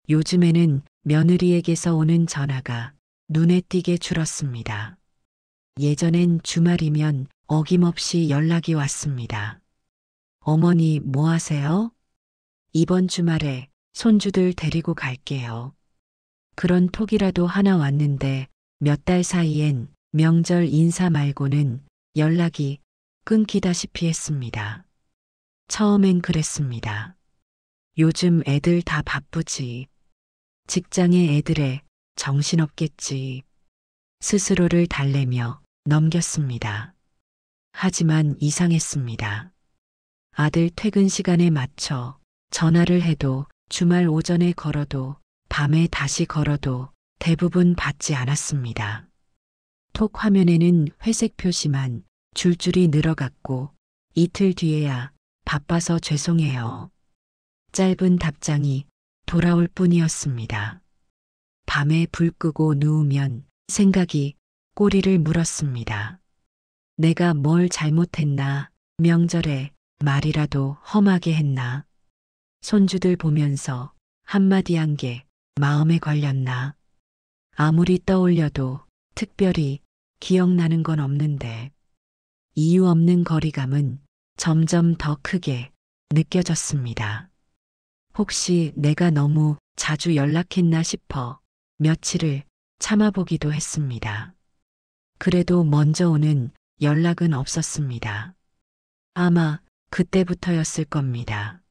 요즘에는 며느리에게서 오는 전화가 눈에 띄게 줄었습니다. 예전엔 주말이면 어김없이 연락이 왔습니다. 어머니 뭐 하세요? 이번 주말에 손주들 데리고 갈게요. 그런 톡이라도 하나 왔는데 몇 달 사이엔 명절 인사 말고는 연락이 끊기다시피 했습니다. 처음엔 그랬습니다. 요즘 애들 다 바쁘지. 직장의 애들에 정신없겠지. 스스로를 달래며 넘겼습니다. 하지만 이상했습니다. 아들 퇴근 시간에 맞춰 전화를 해도 주말 오전에 걸어도 밤에 다시 걸어도 대부분 받지 않았습니다. 톡 화면에는 회색 표시만 줄줄이 늘어갔고 이틀 뒤에야 바빠서 죄송해요. 짧은 답장이 돌아올 뿐이었습니다. 밤에 불 끄고 누우면 생각이 꼬리를 물었습니다. 내가 뭘 잘못했나? 명절에 말이라도 험하게 했나? 손주들 보면서 한마디 한 게 마음에 걸렸나? 아무리 떠올려도 특별히 기억나는 건 없는데 이유 없는 거리감은 점점 더 크게 느껴졌습니다. 혹시 내가 너무 자주 연락했나 싶어 며칠을 참아보기도 했습니다. 그래도 먼저 오는 연락은 없었습니다. 아마 그때부터였을 겁니다.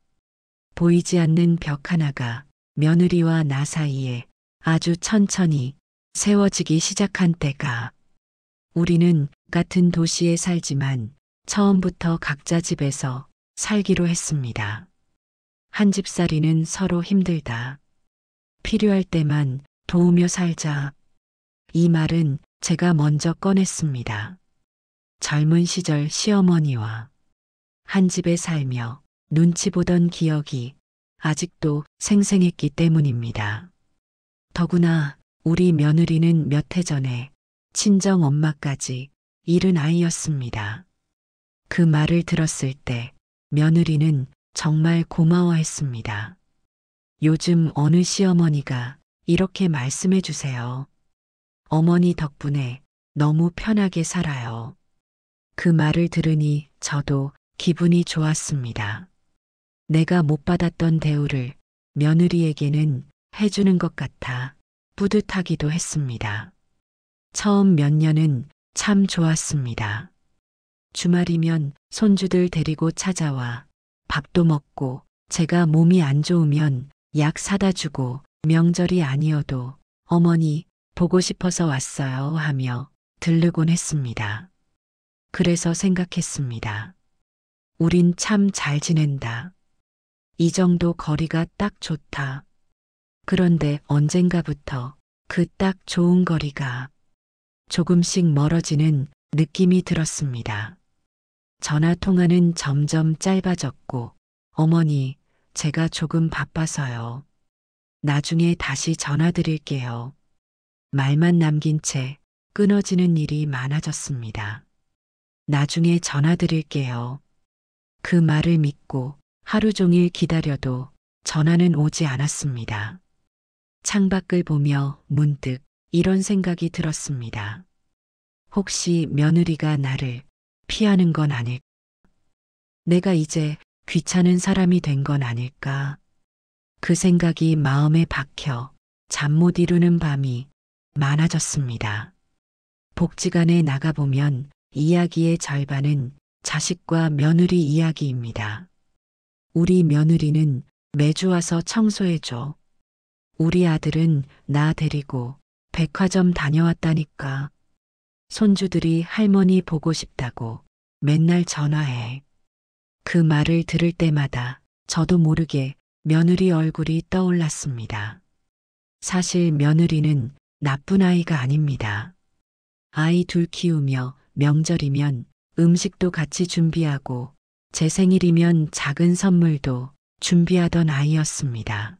보이지 않는 벽 하나가 며느리와 나 사이에 아주 천천히 세워지기 시작한 때가 우리는 같은 도시에 살지만 처음부터 각자 집에서 살기로 했습니다. 한 집살이는 서로 힘들다. 필요할 때만 도우며 살자. 이 말은 제가 먼저 꺼냈습니다. 젊은 시절 시어머니와 한 집에 살며 눈치 보던 기억이 아직도 생생했기 때문입니다. 더구나 우리 며느리는 몇 해 전에 친정 엄마까지 잃은 아이였습니다. 그 말을 들었을 때 며느리는 정말 고마워했습니다. 요즘 어느 시어머니가 이렇게 말씀해 주세요. 어머니 덕분에 너무 편하게 살아요. 그 말을 들으니 저도 기분이 좋았습니다. 내가 못 받았던 대우를 며느리에게는 해주는 것 같아 뿌듯하기도 했습니다. 처음 몇 년은 참 좋았습니다. 주말이면 손주들 데리고 찾아와 밥도 먹고 제가 몸이 안 좋으면 약 사다 주고 명절이 아니어도 어머니 보고 싶어서 왔어요 하며 들르곤 했습니다. 그래서 생각했습니다. 우린 참 잘 지낸다. 이 정도 거리가 딱 좋다. 그런데 언젠가부터 그 딱 좋은 거리가 조금씩 멀어지는 느낌이 들었습니다. 전화 통화는 점점 짧아졌고 어머니 제가 조금 바빠서요. 나중에 다시 전화 드릴게요. 말만 남긴 채 끊어지는 일이 많아졌습니다. 나중에 전화 드릴게요. 그 말을 믿고 하루 종일 기다려도 전화는 오지 않았습니다. 창밖을 보며 문득 이런 생각이 들었습니다. 혹시 며느리가 나를 피하는 건 아닐까? 내가 이제 귀찮은 사람이 된 건 아닐까? 그 생각이 마음에 박혀 잠 못 이루는 밤이 많아졌습니다. 복지관에 나가보면 이야기의 절반은 자식과 며느리 이야기입니다. 우리 며느리는 매주 와서 청소해줘. 우리 아들은 나 데리고 백화점 다녀왔다니까. 손주들이 할머니 보고 싶다고 맨날 전화해. 그 말을 들을 때마다 저도 모르게 며느리 얼굴이 떠올랐습니다. 사실 며느리는 나쁜 아이가 아닙니다. 아이 둘 키우며 명절이면 음식도 같이 준비하고 제 생일이면 작은 선물도 준비하던 아이였습니다.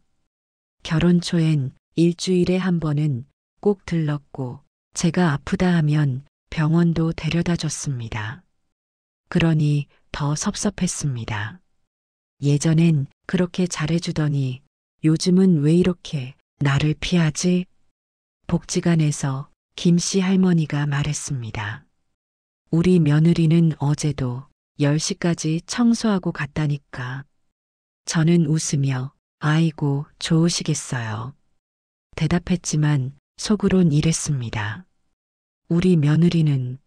결혼 초엔 일주일에 한 번은 꼭 들렀고 제가 아프다 하면 병원도 데려다 줬습니다. 그러니 더 섭섭했습니다. 예전엔 그렇게 잘해주더니 요즘은 왜 이렇게 나를 피하지? 복지관에서 김씨 할머니가 말했습니다. 우리 며느리는 어제도 10시까지 청소하고 갔다니까. 저는 웃으며 아이고 좋으시겠어요. 대답했지만 속으론 이랬습니다. 우리 며느리는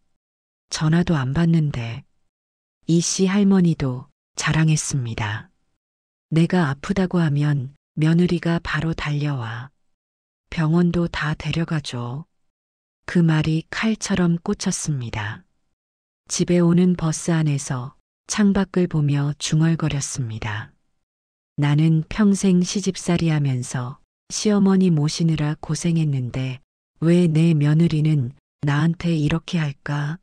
전화도 안 받는데. 이씨 할머니도 자랑했습니다. 내가 아프다고 하면 며느리가 바로 달려와. 병원도 다 데려가줘. 그 말이 칼처럼 꽂혔습니다. 집에 오는 버스 안에서 창밖을 보며 중얼거렸습니다. 나는 평생 시집살이 하면서 시어머니 모시느라 고생했는데 왜 내 며느리는 나한테 이렇게 할까?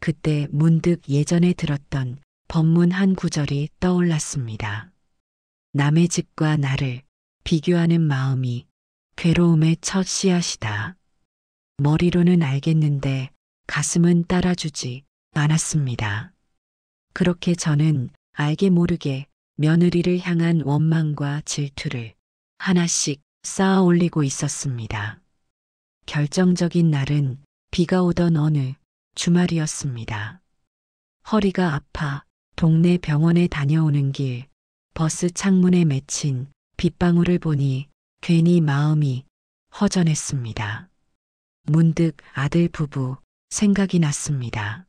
그때 문득 예전에 들었던 법문 한 구절이 떠올랐습니다. 남의 집과 나를 비교하는 마음이 괴로움의 첫 씨앗이다. 머리로는 알겠는데 가슴은 따라주지 않았습니다. 그렇게 저는 알게 모르게 며느리를 향한 원망과 질투를 하나씩 쌓아 올리고 있었습니다. 결정적인 날은 비가 오던 어느 주말이었습니다. 허리가 아파 동네 병원에 다녀오는 길 버스 창문에 맺힌 빗방울을 보니 괜히 마음이 허전했습니다. 문득 아들 부부 생각이 났습니다.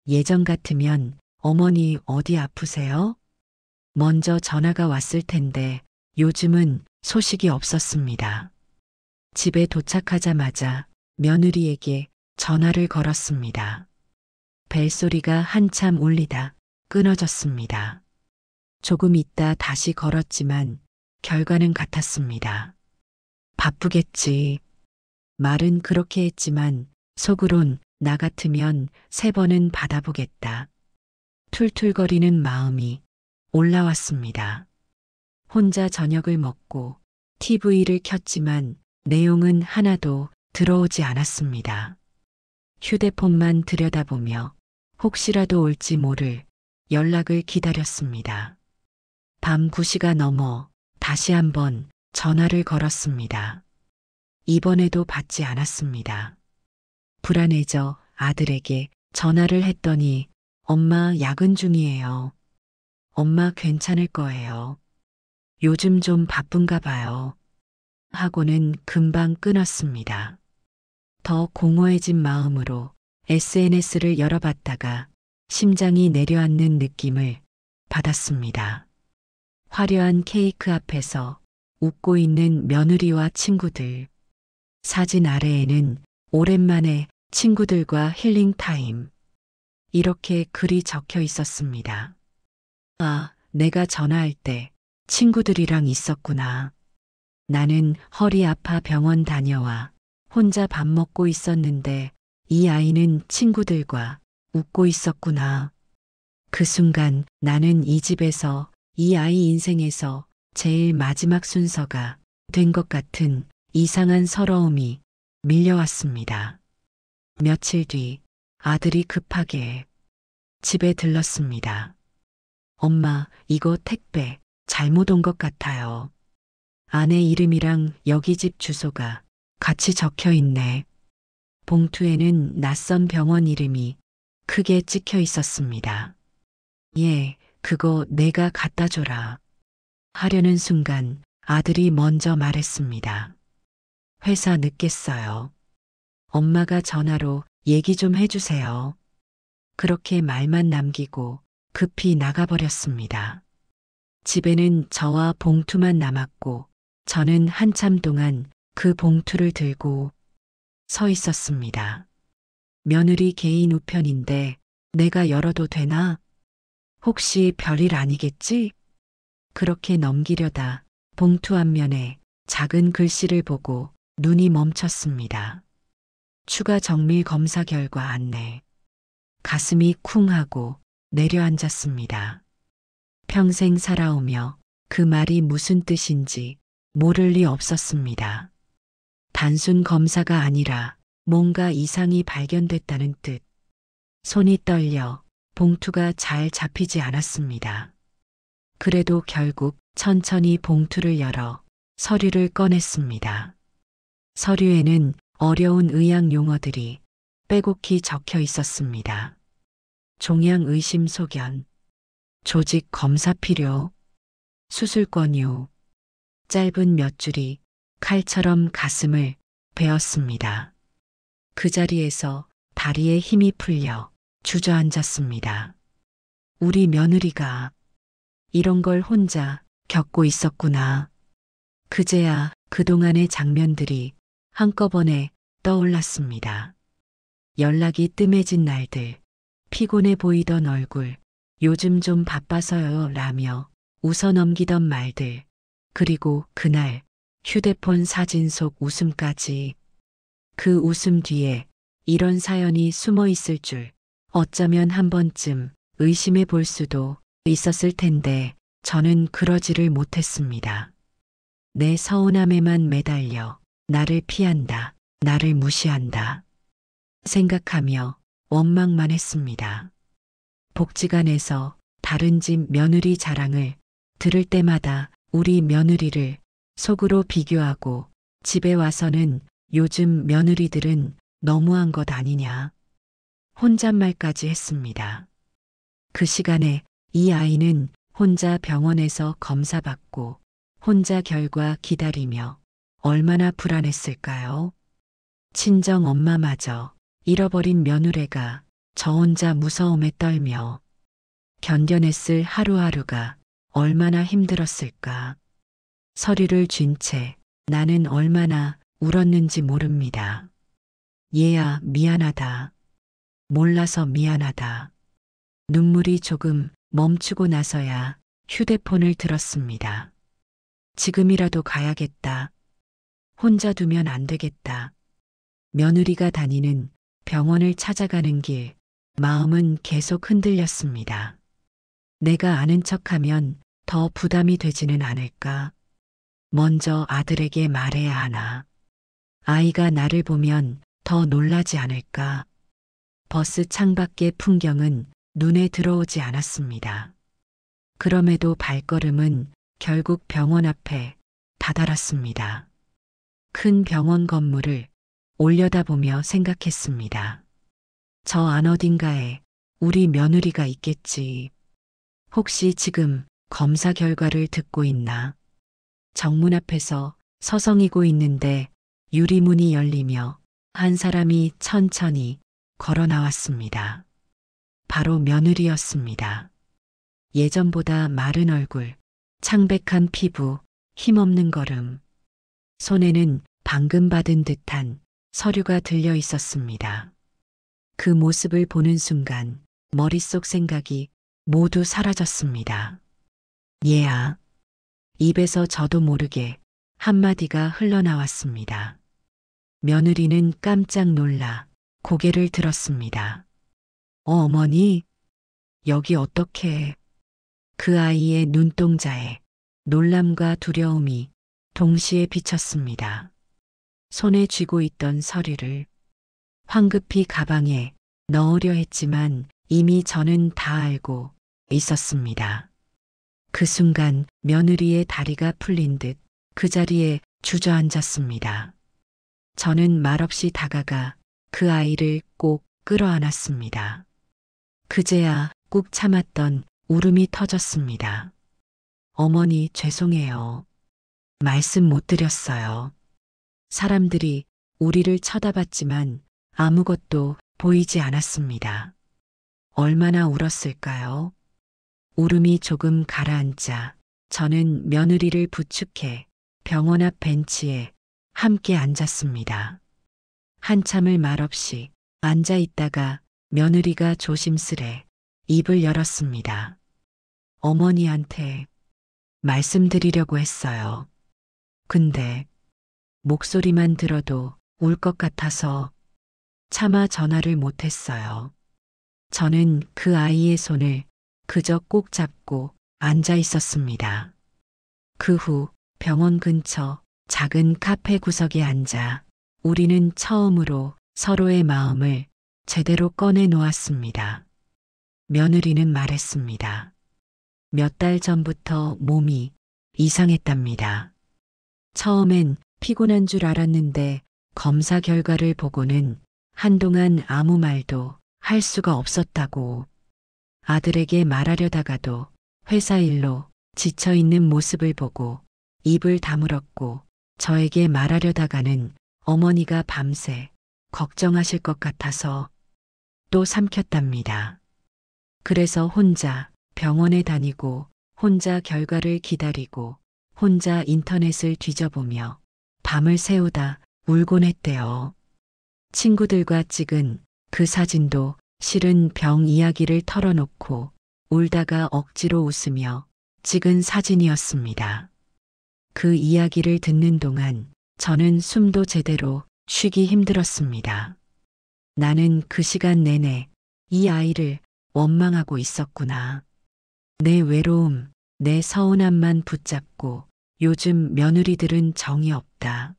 예전 같으면 어머니 어디 아프세요? 먼저 전화가 왔을 텐데 요즘은 소식이 없었습니다. 집에 도착하자마자 며느리에게 전화를 걸었습니다. 벨소리가 한참 울리다 끊어졌습니다. 조금 있다 다시 걸었지만 결과는 같았습니다. 바쁘겠지. 말은 그렇게 했지만 속으론 나 같으면 3번은 받아보겠다. 툴툴거리는 마음이 올라왔습니다. 혼자 저녁을 먹고 TV를 켰지만 내용은 하나도 들어오지 않았습니다. 휴대폰만 들여다보며 혹시라도 올지 모를 연락을 기다렸습니다. 밤 9시가 넘어 다시 한번 전화를 걸었습니다. 이번에도 받지 않았습니다. 불안해져 아들에게 전화를 했더니 엄마 야근 중이에요. 엄마 괜찮을 거예요. 요즘 좀 바쁜가 봐요. 하고는 금방 끊었습니다. 더 공허해진 마음으로 SNS를 열어봤다가 심장이 내려앉는 느낌을 받았습니다. 화려한 케이크 앞에서 웃고 있는 며느리와 친구들. 사진 아래에는 오랜만에 친구들과 힐링 타임. 이렇게 글이 적혀 있었습니다. 아, 내가 전화할 때 친구들이랑 있었구나. 나는 허리 아파 병원 다녀와 혼자 밥 먹고 있었는데 이 아이는 친구들과 웃고 있었구나. 그 순간 나는 이 집에서 이 아이 인생에서 제일 마지막 순서가 된 것 같은 이상한 서러움이 밀려왔습니다. 며칠 뒤 아들이 급하게 집에 들렀습니다. 엄마, 이거 택배 잘못 온 것 같아요. 아내 이름이랑 여기 집 주소가 같이 적혀 있네. 봉투에는 낯선 병원 이름이 크게 찍혀 있었습니다. 예, 그거 내가 갖다 줘라. 하려는 순간 아들이 먼저 말했습니다. 회사 늦겠어요. 엄마가 전화로 얘기 좀 해주세요. 그렇게 말만 남기고 급히 나가버렸습니다. 집에는 저와 봉투만 남았고 저는 한참 동안 그 봉투를 들고 서 있었습니다. 며느리 개인 우편인데 내가 열어도 되나? 혹시 별일 아니겠지? 그렇게 넘기려다 봉투 앞면에 작은 글씨를 보고 눈이 멈췄습니다. 추가 정밀 검사 결과 안내. 가슴이 쿵 하고 내려앉았습니다. 평생 살아오며 그 말이 무슨 뜻인지 모를 리 없었습니다. 단순 검사가 아니라 뭔가 이상이 발견됐다는 뜻. 손이 떨려 봉투가 잘 잡히지 않았습니다. 그래도 결국 천천히 봉투를 열어 서류를 꺼냈습니다. 서류에는 어려운 의학 용어들이 빼곡히 적혀 있었습니다. 종양 의심 소견, 조직 검사 필요, 수술 권유, 짧은 몇 줄이 칼처럼 가슴을 베었습니다. 그 자리에서 다리에 힘이 풀려 주저앉았습니다. 우리 며느리가 이런 걸 혼자 겪고 있었구나. 그제야 그동안의 장면들이 한꺼번에 떠올랐습니다. 연락이 뜸해진 날들, 피곤해 보이던 얼굴, 요즘 좀 바빠서요 라며 웃어넘기던 말들, 그리고 그날 휴대폰 사진 속 웃음까지. 그 웃음 뒤에 이런 사연이 숨어 있을 줄 어쩌면 한 번쯤 의심해 볼 수도 있었을 텐데 저는 그러지를 못했습니다. 내 서운함에만 매달려 나를 피한다, 나를 무시한다 생각하며 원망만 했습니다. 복지관에서 다른 집 며느리 자랑을 들을 때마다 우리 며느리를 속으로 비교하고 집에 와서는 요즘 며느리들은 너무한 것 아니냐 혼잣말까지 했습니다. 그 시간에 이 아이는 혼자 병원에서 검사받고 혼자 결과 기다리며 얼마나 불안했을까요? 친정 엄마마저 잃어버린 며느리가 저 혼자 무서움에 떨며 견뎌냈을 하루하루가 얼마나 힘들었을까. 서류를 쥔 채 나는 얼마나 울었는지 모릅니다. 얘야 미안하다. 몰라서 미안하다. 눈물이 조금 멈추고 나서야 휴대폰을 들었습니다. 지금이라도 가야겠다. 혼자 두면 안 되겠다. 며느리가 다니는 병원을 찾아가는 길, 마음은 계속 흔들렸습니다. 내가 아는 척하면 더 부담이 되지는 않을까? 먼저 아들에게 말해야 하나? 아이가 나를 보면 더 놀라지 않을까? 버스 창밖의 풍경은 눈에 들어오지 않았습니다. 그럼에도 발걸음은 결국 병원 앞에 다다랐습니다. 큰 병원 건물을 올려다보며 생각했습니다. 저 안 어딘가에 우리 며느리가 있겠지. 혹시 지금 검사 결과를 듣고 있나? 정문 앞에서 서성이고 있는데 유리문이 열리며 한 사람이 천천히 걸어 나왔습니다. 바로 며느리였습니다. 예전보다 마른 얼굴, 창백한 피부, 힘없는 걸음. 손에는 방금 받은 듯한 서류가 들려 있었습니다. 그 모습을 보는 순간 머릿속 생각이 모두 사라졌습니다. 얘야. 입에서 저도 모르게 한마디가 흘러나왔습니다. 며느리는 깜짝 놀라 고개를 들었습니다. 어머니, 여기 어떻게? 그 아이의 눈동자에 놀람과 두려움이 동시에 비쳤습니다. 손에 쥐고 있던 서류를 황급히 가방에 넣으려 했지만 이미 저는 다 알고 있었습니다. 그 순간 며느리의 다리가 풀린 듯 그 자리에 주저앉았습니다. 저는 말없이 다가가 그 아이를 꼭 끌어안았습니다. 그제야 꾹 참았던 울음이 터졌습니다. 어머니 죄송해요. 말씀 못 드렸어요. 사람들이 우리를 쳐다봤지만 아무것도 보이지 않았습니다. 얼마나 울었을까요? 울음이 조금 가라앉자 저는 며느리를 부축해 병원 앞 벤치에 함께 앉았습니다. 한참을 말없이 앉아 있다가 며느리가 조심스레 입을 열었습니다. 어머니한테 말씀드리려고 했어요. 근데 목소리만 들어도 울 것 같아서 차마 전화를 못했어요. 저는 그 아이의 손을 그저 꼭 잡고 앉아 있었습니다. 그 후 병원 근처 작은 카페 구석에 앉아 우리는 처음으로 서로의 마음을 제대로 꺼내 놓았습니다. 며느리는 말했습니다. 몇 달 전부터 몸이 이상했답니다. 처음엔 피곤한 줄 알았는데 검사 결과를 보고는 한동안 아무 말도 할 수가 없었다고. 아들에게 말하려다가도 회사 일로 지쳐 있는 모습을 보고 입을 다물었고, 저에게 말하려다가는 어머니가 밤새 걱정하실 것 같아서 또 삼켰답니다. 그래서 혼자 병원에 다니고 혼자 결과를 기다리고 혼자 인터넷을 뒤져보며 밤을 새우다 울곤 했대요. 친구들과 찍은 그 사진도 실은 병 이야기를 털어놓고 울다가 억지로 웃으며 찍은 사진이었습니다. 그 이야기를 듣는 동안 저는 숨도 제대로 쉬기 힘들었습니다. 나는 그 시간 내내 이 아이를 원망하고 있었구나. 내 외로움, 내 서운함만 붙잡고 요즘 며느리들은 정이 없다.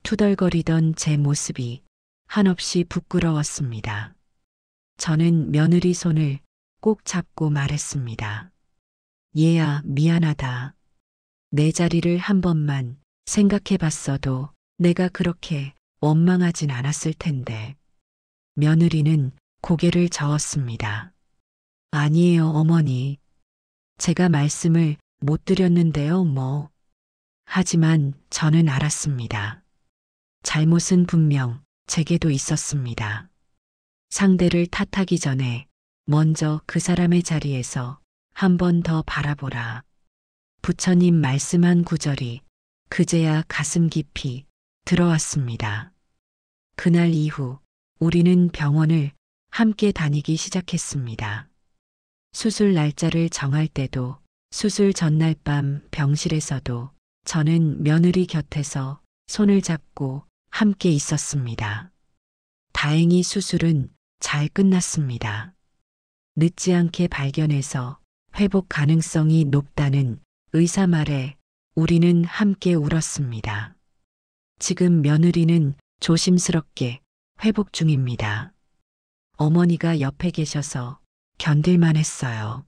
투덜거리던 제 모습이 한없이 부끄러웠습니다. 저는 며느리 손을 꼭 잡고 말했습니다. 얘야, 미안하다. 내 자리를 한 번만 생각해 봤어도 내가 그렇게 원망하진 않았을 텐데. 며느리는 고개를 저었습니다. 아니에요, 어머니. 제가 말씀을 못 드렸는데요, 뭐. 하지만 저는 알았습니다. 잘못은 분명 제게도 있었습니다. 상대를 탓하기 전에 먼저 그 사람의 자리에서 한 번 더 바라보라. 부처님 말씀한 구절이 그제야 가슴 깊이 들어왔습니다. 그날 이후 우리는 병원을 함께 다니기 시작했습니다. 수술 날짜를 정할 때도, 수술 전날 밤 병실에서도 저는 며느리 곁에서 손을 잡고 함께 있었습니다. 다행히 수술은 잘 끝났습니다. 늦지 않게 발견해서 회복 가능성이 높다는 의사 말에 우리는 함께 울었습니다. 지금 며느리는 조심스럽게 회복 중입니다. 어머니가 옆에 계셔서 견딜만 했어요.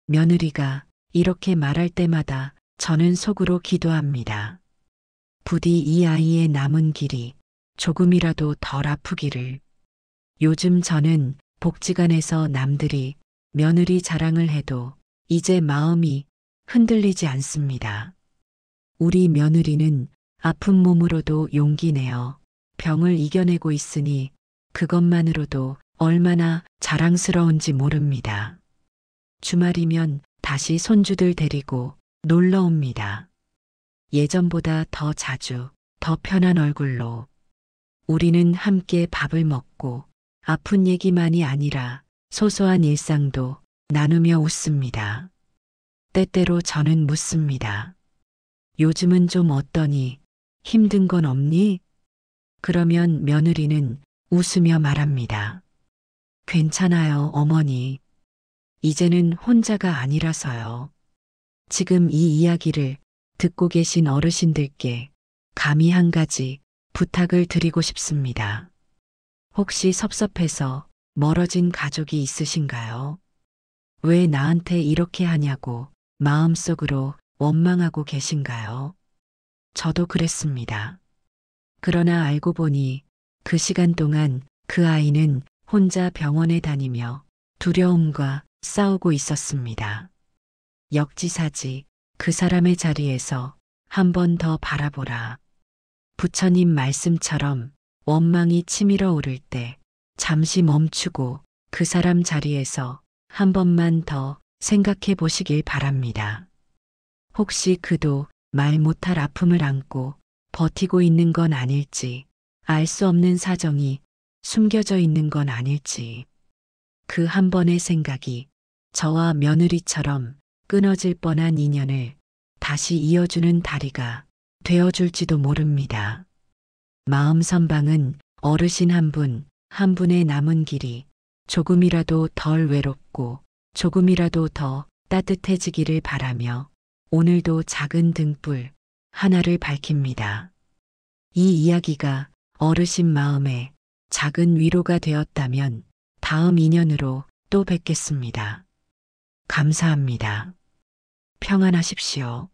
며느리가 이렇게 말할 때마다 저는 속으로 기도합니다. 부디 이 아이의 남은 길이 조금이라도 덜 아프기를. 요즘 저는 복지관에서 남들이 며느리 자랑을 해도 이제 마음이 흔들리지 않습니다. 우리 며느리는 아픈 몸으로도 용기 내어 병을 이겨내고 있으니 그것만으로도 얼마나 자랑스러운지 모릅니다. 주말이면 다시 손주들 데리고 놀러 옵니다. 예전보다 더 자주, 더 편한 얼굴로. 우리는 함께 밥을 먹고 아픈 얘기만이 아니라 소소한 일상도 나누며 웃습니다. 때때로 저는 묻습니다. 요즘은 좀 어떠니? 힘든 건 없니? 그러면 며느리는 웃으며 말합니다. 괜찮아요, 어머니. 이제는 혼자가 아니라서요. 지금 이 이야기를 듣고 계신 어르신들께 감히 한 가지 부탁을 드리고 싶습니다. 혹시 섭섭해서 멀어진 가족이 있으신가요? 왜 나한테 이렇게 하냐고 마음속으로 원망하고 계신가요? 저도 그랬습니다. 그러나 알고 보니 그 시간 동안 그 아이는 혼자 병원에 다니며 두려움과 싸우고 있었습니다. 역지사지 그 사람의 자리에서 한 번 더 바라보라. 부처님 말씀처럼 원망이 치밀어 오를 때 잠시 멈추고 그 사람 자리에서 한 번만 더 생각해 보시길 바랍니다. 혹시 그도 말 못할 아픔을 안고 버티고 있는 건 아닐지, 알 수 없는 사정이 숨겨져 있는 건 아닐지. 그 한 번의 생각이 저와 며느리처럼 끊어질 뻔한 인연을 다시 이어주는 다리가 되어줄지도 모릅니다. 마음 선방은 어르신 한 분, 한 분의 남은 길이 조금이라도 덜 외롭고 조금이라도 더 따뜻해지기를 바라며 오늘도 작은 등불 하나를 밝힙니다. 이 이야기가 어르신 마음에 작은 위로가 되었다면 다음 인연으로 또 뵙겠습니다. 감사합니다. 평안하십시오.